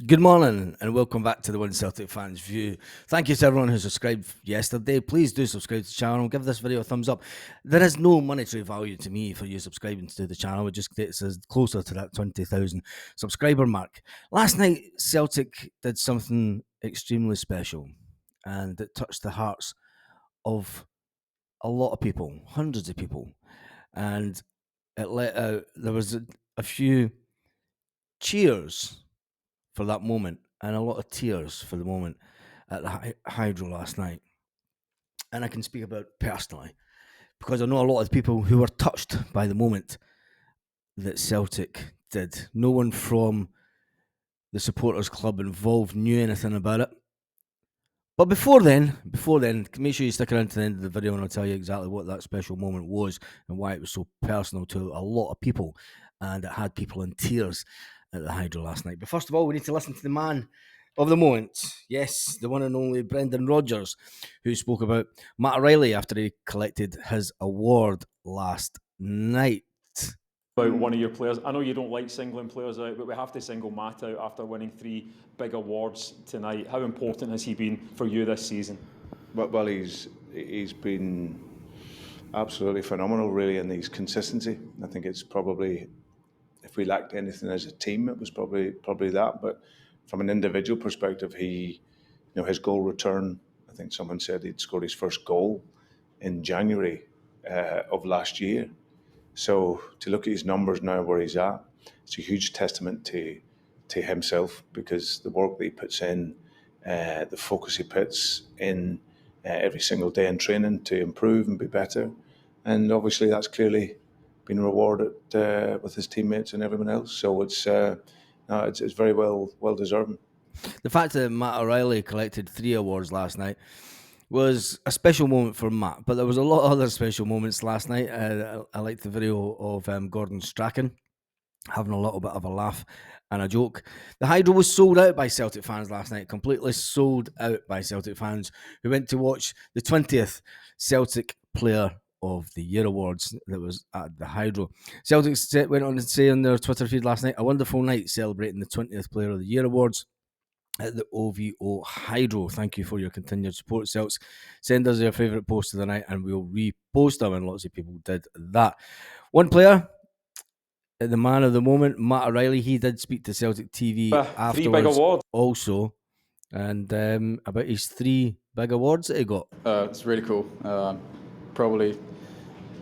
Good morning and welcome back to the One Celtic Fans View. Thank you to everyone who subscribed yesterday. Please do subscribe to the channel. Give this video a thumbs up. There is no monetary value to me for you subscribing to the channel. It just gets us closer to that 20,000 subscriber mark. Last night, Celtic did something extremely special and it touched the hearts of a lot of people, hundreds of people. And it let out, there was a few cheers for that moment and a lot of tears for the moment at the Hydro last night. And I can speak about personally because I know a lot of people who were touched by the moment that Celtic did. No one from the supporters club involved knew anything about it. But before then, make sure you stick around to the end of the video and I'll tell you exactly what that special moment was and why it was so personal to a lot of people. And it had people in tears at the Hydro last night. But first of all, we need to listen to the man of the moment. Yes, the one and only Brendan Rodgers, who spoke about Matt O'Reilly after he collected his award last night. About one of your players. I know you don't like singling players out, but we have to single Matt out after winning three big awards tonight. How important has he been for you this season? Well, he's been absolutely phenomenal, really, in his consistency. I think it's probably, if we lacked anything as a team, it was probably that. But from an individual perspective, his goal return. I think someone said he'd scored his first goal in January of last year. So to look at his numbers now, where he's at, it's a huge testament to himself, because the work that he puts in, the focus he puts in every single day in training to improve and be better, and obviously that's clearly been rewarded with his teammates and everyone else. So it's very well deserving. The fact that Matt O'Reilly collected 3 awards last night was a special moment for Matt, but there was a lot of other special moments last night. I liked the video of Gordon Strachan having a little bit of a laugh and a joke. The Hydro was sold out by Celtic fans last night, completely sold out by Celtic fans who went to watch the 20th Celtic Player of the Year Awards that was at the Hydro. Celtic went on to say on their Twitter feed last night, a wonderful night celebrating the 20th Player of the Year Awards at the OVO Hydro. Thank you for your continued support, Celts. Send us your favourite post of the night and we'll repost them, and lots of people did that. One player, the man of the moment, Matt O'Reilly, he did speak to Celtic TV Three big afterwards awards. also, and about his 3 big awards that he got. It's really cool. Probably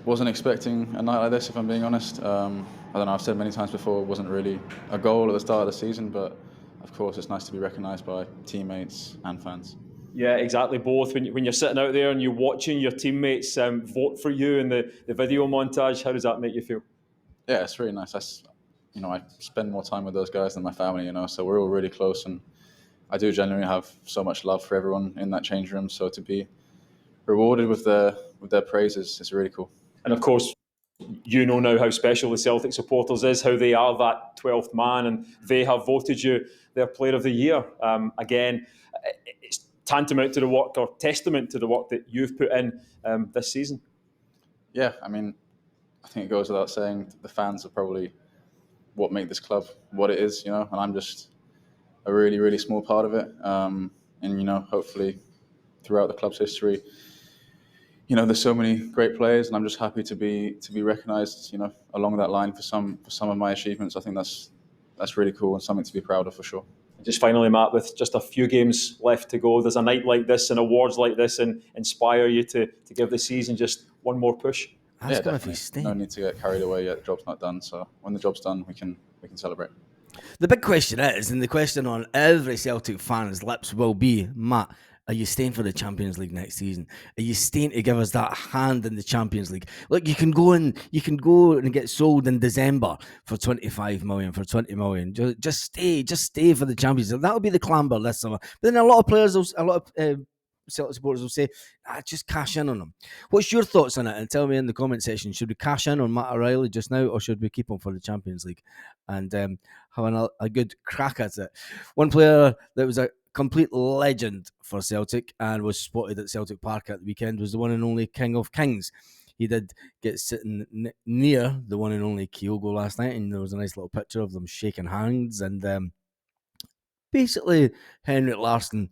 wasn't expecting a night like this, if I'm being honest. I don't know, I've said many times before, it wasn't really a goal at the start of the season, but of course it's nice to be recognised by teammates and fans. Yeah, exactly. Both. When you're sitting out there and you're watching your teammates vote for you in the video montage, how does that make you feel? Yeah, it's really nice. I spend more time with those guys than my family, so we're all really close, and I do genuinely have so much love for everyone in that change room. So to be rewarded with their praises is really cool. And of course, you know now how special the Celtic supporters is, how they are that 12th man, and they have voted you their Player of the Year. Again, it's tantamount to the work, or testament to the work that you've put in this season. Yeah, I mean, I think it goes without saying, the fans are probably what make this club what it is, and I'm just a really, really small part of it. And hopefully throughout the club's history, there's so many great players, and I'm just happy to be recognised, along that line for some of my achievements. I think that's really cool and something to be proud of for sure. Just finally, Matt, with just a few games left to go, does a night like this and awards like this inspire you to give the season just one more push? Ask him if Definitely. he's staying. No need to get carried away yet. The job's not done. So when the job's done, we can celebrate. The big question is, and the question on every Celtic fan's lips will be, Matt, are you staying for the Champions League next season? Are you staying to give us that hand in the Champions League? Look, you can go and get sold in December for 25 million, for 20 million. Just stay for the Champions League. That'll be the clamber this summer. But then a lot of players, a lot of Celtic supporters will say, just cash in on them. What's your thoughts on it? And tell me in the comment section, should we cash in on Matt O'Reilly just now, or should we keep him for the Champions League and having a good crack at it? One player that was a complete legend for Celtic and was spotted at Celtic Park at the weekend was the one and only King of Kings. He did get sitting near the one and only Kyogo last night, and there was a nice little picture of them shaking hands, and basically Henrik Larsson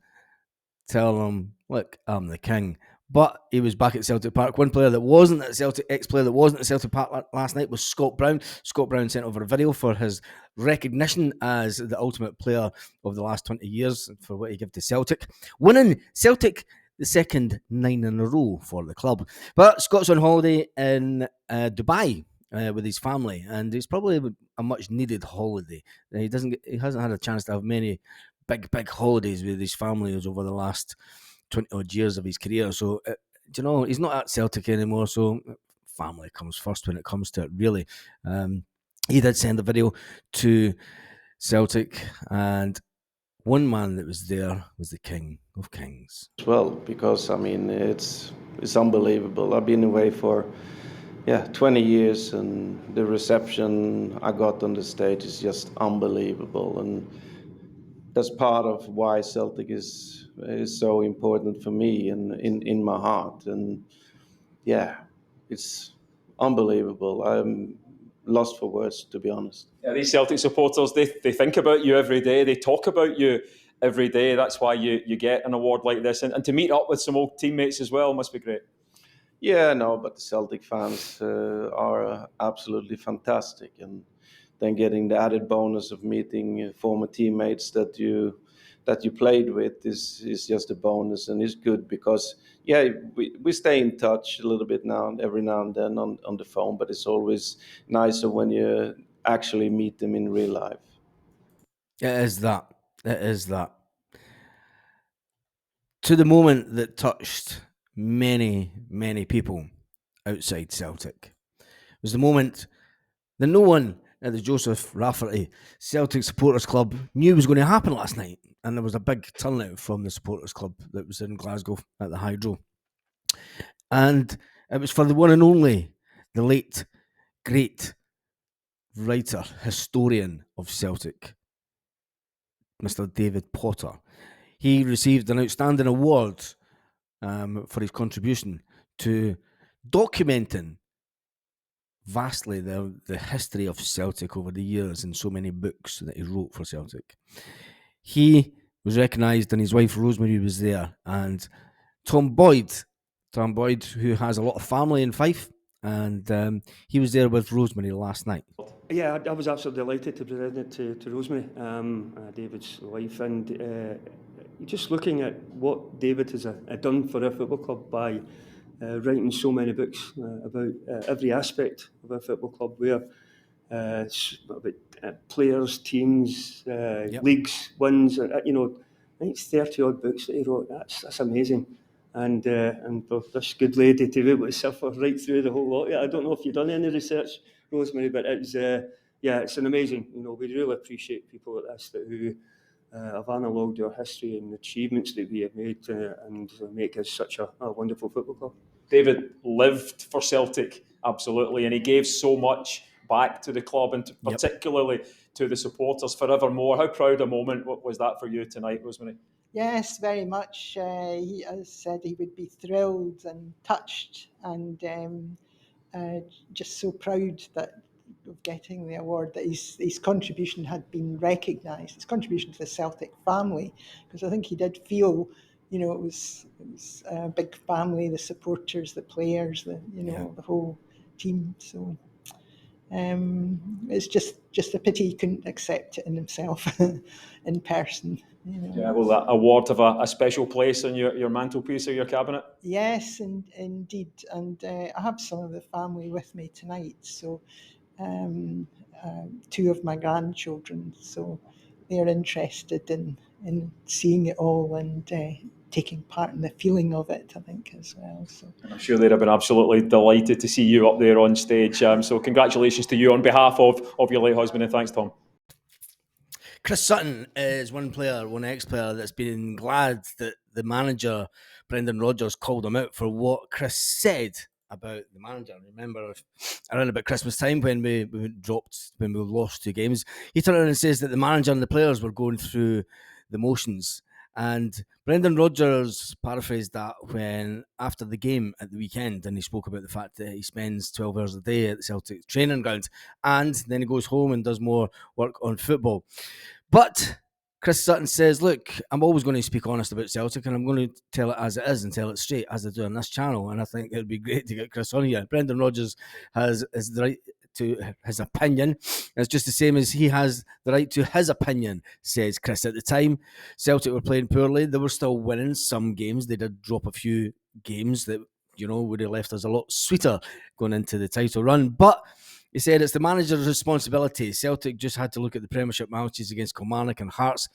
telling him, look, I'm the king. But he was back at Celtic Park. One player that wasn't at Celtic, ex-player that wasn't at Celtic Park last night was Scott Brown. Scott Brown sent over a video for his recognition as the ultimate player of the last 20 years for what he gave to Celtic. Winning Celtic the second 9 in a row for the club. But Scott's on holiday in Dubai with his family, and it's probably a much needed holiday. He hasn't had a chance to have many big holidays with his family over the last 20 odd years of his career. So, he's not at Celtic anymore. So, family comes first when it comes to it, really. He did send a video to Celtic, and one man that was there was the King of Kings. As well, because I mean, it's unbelievable. I've been away for 20 years, and the reception I got on the stage is just unbelievable, and that's part of why Celtic is so important for me and in my heart. And it's unbelievable. I'm lost for words, to be honest. Yeah, these Celtic supporters, they think about you every day. They talk about you every day. That's why you get an award like this. And to meet up with some old teammates as well must be great. Yeah, no, but the Celtic fans are absolutely fantastic. And then getting the added bonus of meeting former teammates that you played with is just a bonus, and it's good because we stay in touch a little bit every now and then on the phone, but it's always nicer when you actually meet them in real life. It is that. To the moment that touched many people outside Celtic was the moment that no one at the Joseph Rafferty Celtic Supporters Club knew was going to happen last night. And there was a big turnout from the Supporters Club that was in Glasgow at the Hydro. And it was for the one and only, the late, great writer, historian of Celtic, Mr. David Potter. He received an outstanding award for his contribution to documenting vastly the history of Celtic over the years in so many books that he wrote for Celtic. He was recognised, and his wife Rosemary was there, and Tom Boyd, who has a lot of family in Fife, and he was there with Rosemary last night. Yeah, I was absolutely delighted to present it to Rosemary, David's wife, and just looking at what David has done for our football club by writing so many books about every aspect of our football club, where about players, teams, leagues, wins. I think it's 30 odd books that he wrote. That's amazing. And for this good lady to be able to suffer right through the whole lot. Yeah, I don't know if you've done any research, Rosemary, but it's an amazing. We really appreciate people like this who have analogued our history and achievements that we have made and make us such a wonderful football club. David lived for Celtic, absolutely, and he gave so much back to the club and particularly to the supporters forevermore. How proud a moment was that for you tonight, Rosemary? Yes, very much. He said he would be thrilled and touched and just so proud of getting the award, that his contribution had been recognised, his contribution to the Celtic family, because I think he did feel, it was a big family, the supporters, the players, the whole team. So it's just a pity he couldn't accept it in himself in person. Yeah, will that award have a special place on your mantelpiece or your cabinet? Yes, indeed. And I have some of the family with me tonight. So two of my grandchildren. So they're interested in seeing it all and taking part in the feeling of it, I think, as well. So I'm sure they'd have been absolutely delighted to see you up there on stage. So congratulations to you on behalf of your late husband, and thanks, Tom. Chris Sutton is one ex-player that's been glad that the manager, Brendan Rodgers, called him out for what Chris said about the manager. Remember, around about Christmas time when we lost 2 games, he turned around and says that the manager and the players were going through the motions. And Brendan Rodgers paraphrased that when after the game at the weekend, and he spoke about the fact that he spends 12 hours a day at the Celtic training ground, and then he goes home and does more work on football. But Chris Sutton says, look, I'm always going to speak honest about Celtic, and I'm going to tell it as it is and tell it straight, as I do on this channel. And I think it'd be great to get Chris on here. Brendan Rodgers has the right to his opinion. It's just the same as he has the right to his opinion, says Chris. At the time, Celtic were playing poorly. They were still winning some games. They did drop a few games that, would have left us a lot sweeter going into the title run. But he said it's the manager's responsibility. Celtic just had to look at the Premiership matches against Kilmarnock and Hearts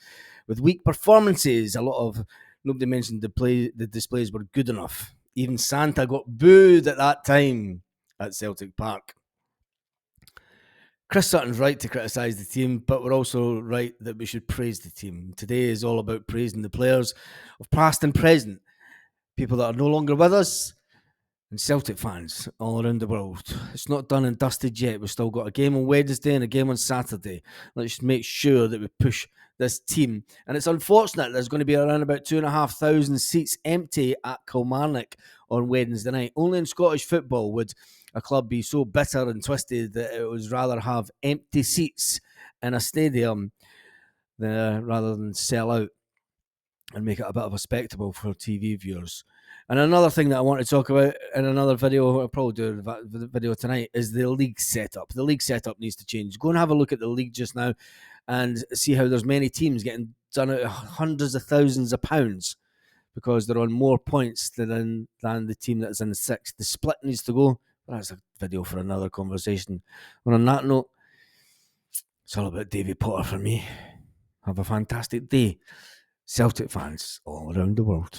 with weak performances. Nobody mentioned the displays were good enough. Even Santa got booed at that time at Celtic Park. Chris Sutton's right to criticise the team, but we're also right that we should praise the team. Today is all about praising the players of past and present, people that are no longer with us, and Celtic fans all around the world. It's not done and dusted yet. We've still got a game on Wednesday and a game on Saturday. Let's make sure that we push this team. And it's unfortunate there's going to be around about 2,500 seats empty at Kilmarnock on Wednesday night. Only in Scottish football would a club be so bitter and twisted that it would rather have empty seats in a stadium rather than sell out and make it a bit of a spectacle for TV viewers. And another thing that I want to talk about in another video, I'll probably do the video tonight, is the league setup. The league setup needs to change. Go and have a look at the league just now and see how there's many teams getting done out of hundreds of thousands of pounds because they're on more points than the team that's in the sixth. The split needs to go. That's a video for another conversation. And on that note, it's all about Davy Potter for me. Have a fantastic day. Celtic fans all around the world.